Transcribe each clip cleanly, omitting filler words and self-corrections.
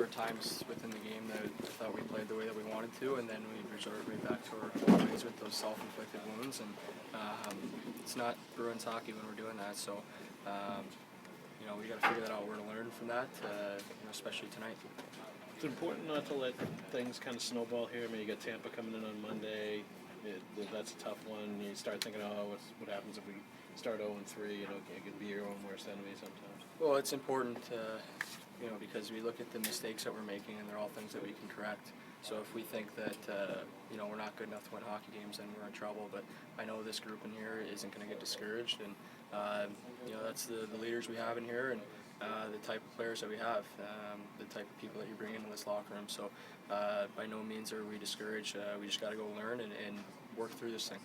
were times within the game that I thought we played the way that we wanted to, and then we resorted right back to our ways with those self-inflicted wounds. And it's not Bruins hockey when we're doing that, so we got to figure that out. We're going to learn from that, especially tonight. It's important not to let things kind of snowball here. I mean, you got Tampa coming in on Monday. That's a tough one. You start thinking, what happens if we start 0-3? It can be your own worst enemy sometimes. Well, it's important, because we look at the mistakes that we're making, and they're all things that we can correct. So if we think that, we're not good enough to win hockey games, then we're in trouble. But I know this group in here isn't going to get discouraged, and that's the leaders we have in here, and the type of players that we have, the type of people that you bring into this locker room. So by no means are we discouraged. We just got to go learn and work through this thing.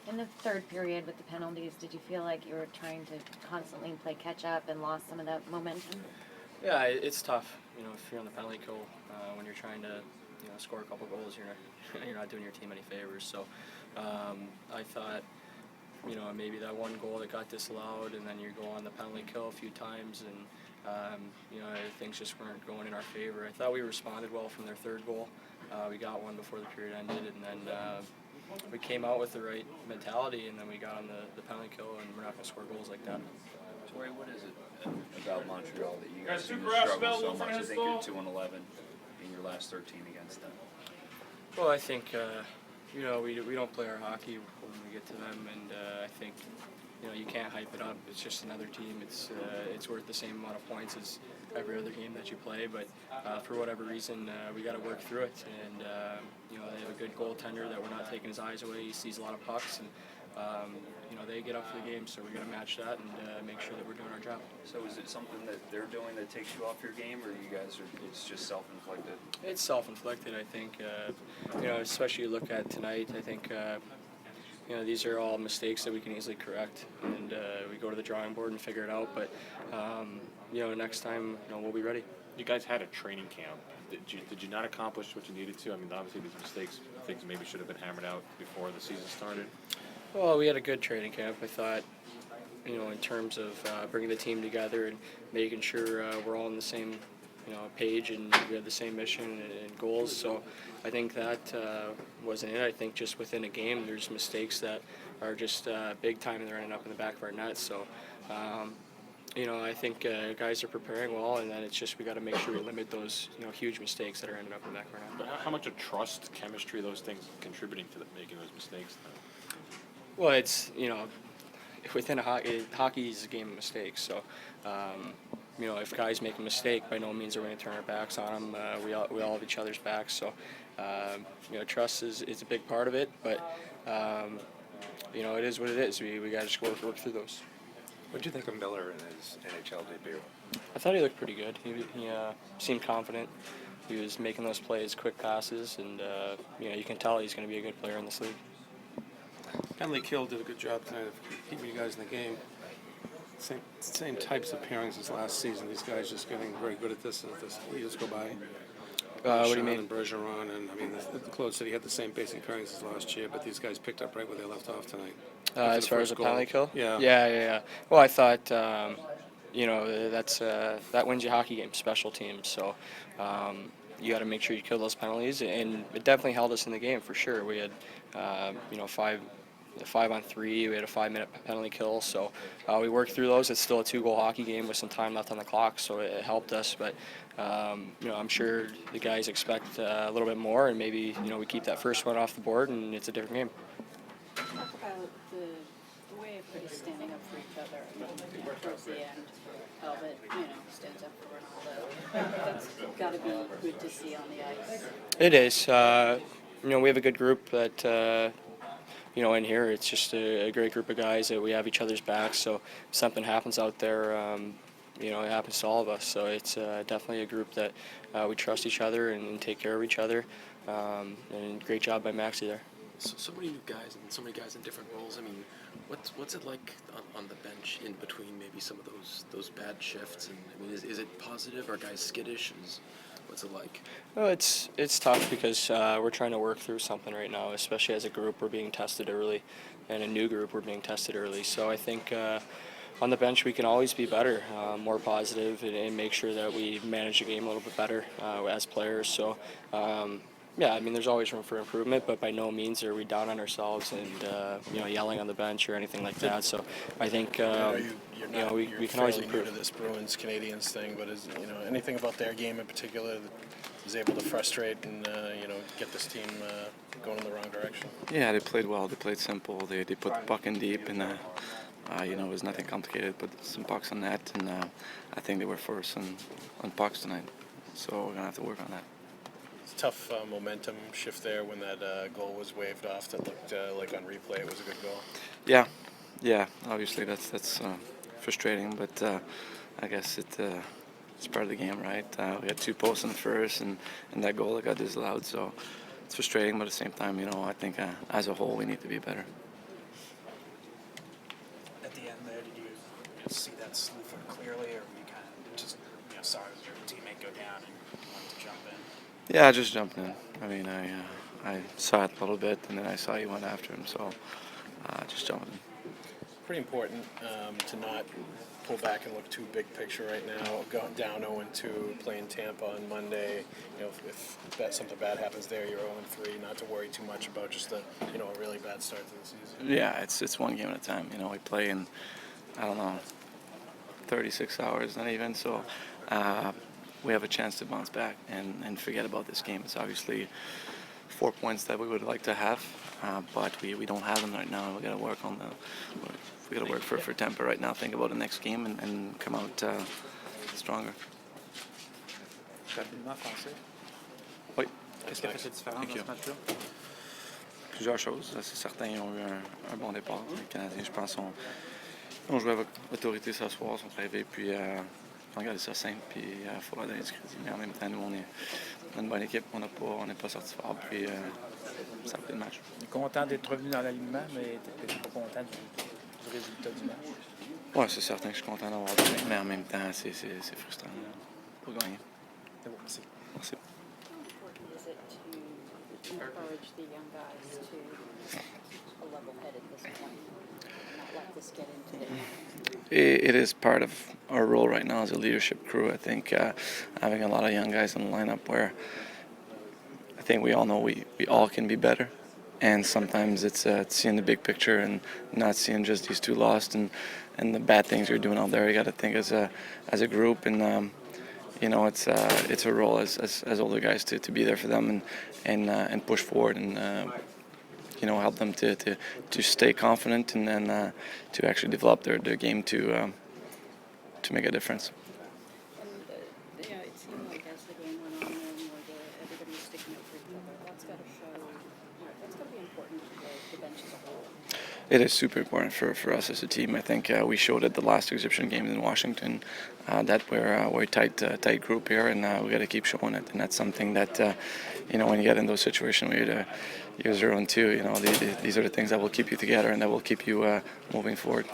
In the third period with the penalties, did you feel like you were trying to constantly play catch-up and lost some of that momentum? Yeah, it's tough. If you're on the penalty kill, when you're trying to, score a couple goals, you're not doing your team any favors. So I thought, maybe that one goal that got disallowed, and then you go on the penalty kill a few times, and things just weren't going in our favor. I thought we responded well from their third goal. We got one before the period ended, and then we came out with the right mentality, and then we got on the penalty kill, and we're not going to score goals like that. Torey, what is it about Montreal that you guys seem to struggle so much? I think you're 2-11 in your last 13 against them. Well, I think we don't play our hockey when we get to them, and I think you can't hype it up. It's just another team. It's worth the same amount of points as every other game that you play, but for whatever reason, we got to work through it. And they have a good goaltender that we're not taking his eyes away. He sees a lot of pucks, and they get up for the game, so we got to match that and make sure that we're doing our job. So is it something that they're doing that takes you off your game, or you guys it's just self-inflicted? It's self-inflicted, I think. Especially you look at tonight, I think these are all mistakes that we can easily correct, and we go to the drawing board and figure it out. But next time, we'll be ready. You guys had a training camp. Did you not accomplish what you needed to? I mean, obviously these mistakes, things maybe should have been hammered out before the season started. Well, we had a good training camp. I thought, in terms of bringing the team together and making sure we're all on the same, page, and we have the same mission and goals. So I think that wasn't it. I think just within a game, there's mistakes that are just big time, and they're ending up in the back of our net. So, I think guys are preparing well, and then it's just we got to make sure we limit those, huge mistakes that are ending up in the back of our net. But how much of trust, chemistry, those things contributing to making those mistakes? Well, it's, within hockey is a game of mistakes. So, if guys make a mistake, by no means are we going to turn our backs on them. We all have each other's backs. So, trust is a big part of it. But, it is what it is. We got to just work through those. What did you think of Miller in his NHL debut? I thought he looked pretty good. He seemed confident. He was making those plays, quick passes, and you can tell he's going to be a good player in this league. Penalty kill did a good job tonight of keeping you guys in the game. Same types of pairings as last season. These guys just getting very good at this as the years go by. What do you mean? And Bergeron, and the Claude said he had the same basic pairings as last year, but these guys picked up right where they left off tonight. As far as the penalty kill? Yeah. Yeah. Well, I thought, that's that wins you hockey games, special teams. So you got to make sure you kill those penalties, and it definitely held us in the game for sure. We had, 5-on-3. We had a 5-minute penalty kill, so we worked through those. It's still a 2-goal hockey game with some time left on the clock, so it helped us. But I'm sure the guys expect a little bit more, and maybe we keep that first one off the board, and it's a different game. Talk about the way everybody's standing up for each other. Towards the end, Talbot, stands up for Ronaldo. That's got to be good to see on the ice. It is. We have a good group that. In here, it's just a great group of guys that we have each other's backs. So if something happens out there, it happens to all of us. So it's definitely a group that we trust each other and take care of each other. And great job by Maxie there. So many new guys and so many guys in different roles. I mean, what's it like on the bench in between maybe some of those bad shifts? And I mean, is it positive? Are guys skittish? What's it like? Well, it's tough because we're trying to work through something right now, especially as a group. We're being tested early, and a new group we're being tested early. So I think on the bench we can always be better, more positive, and make sure that we manage the game a little bit better as players. So, yeah, I mean, there's always room for improvement, but by no means are we down on ourselves and yelling on the bench or anything like that. So, I think we can always fairly improve. new to this Bruins Canadiens thing, but is anything about their game in particular that is able to frustrate and get this team going in the wrong direction? Yeah, they played well. They played simple. They put the puck in deep, and it was nothing complicated. Put some pucks on net, and I think they were first on pucks tonight. So we're gonna have to work on that. It's a tough momentum shift there when that goal was waved off. That looked like on replay it was a good goal. Yeah. Obviously that's frustrating, but I guess it's part of the game, right? We had 2 posts in the first, and that goal that got disallowed. So it's frustrating, but at the same time, I think as a whole we need to be better. At the end there, did you see that sleuth clearly, or were you kind of just saw your teammate go down and wanted to jump in? Yeah, I just jumped in. I mean, I saw it a little bit, and then I saw you went after him, so I just jumped in. Pretty important to not pull back and look too big picture right now. Going down 0-2, playing Tampa on Monday. If something bad happens there, you're 0-3. Not to worry too much about just a really bad start to the season. Yeah, it's one game at a time. We play in 36 hours, not even. So we have a chance to bounce back and forget about this game. It's obviously 4 points that we would like to have, but we don't have them right now. We got to work on we got to work for Tampa right now. Think about the next game and come out stronger. Rapidement français. Oui. Qu'est-ce qui a fait cette différence dans ce match-là? Plusieurs choses. C'est certain, ils ont eu un bon départ. Les Canadiens, je pense, ont joué avec autorité ce soir, sont arrivés, puis on a gardé ça simple, puis il faut leur donner du crédit. Mais en même temps, nous, on est une bonne équipe, on n'est pas sorti fort, puis ça a pris le match. Content d'être revenu dans l'alignement, mais t'étais pas content du résultat du match? Oui, c'est certain que je suis content d'avoir gagné, mais en même temps, c'est frustrant pour gagner. C'est bon, merci. Merci. Important is it to encourage the young guys to keep a level head at this point, not let this get into their It is part of our role right now as a leadership crew. I think having a lot of young guys in the lineup where I think we all know we all can be better. And sometimes it's seeing the big picture and not seeing just these 2 lost and the bad things you're doing out there. You got to think as a group, and it's a role as older guys to be there for them and push forward and help them to stay confident and then to actually develop their game to make a difference. And it seemed like as the game went on, everybody was sticking up for each other. That's got to show. That's got to be important to the bench as a whole. It is super important for us as a team. I think we showed at the last exhibition game in Washington that we're a tight group here, and we got to keep showing it. And that's something that when you get in those situations where you're 0-2, these are the things that will keep you together and that will keep you moving forward.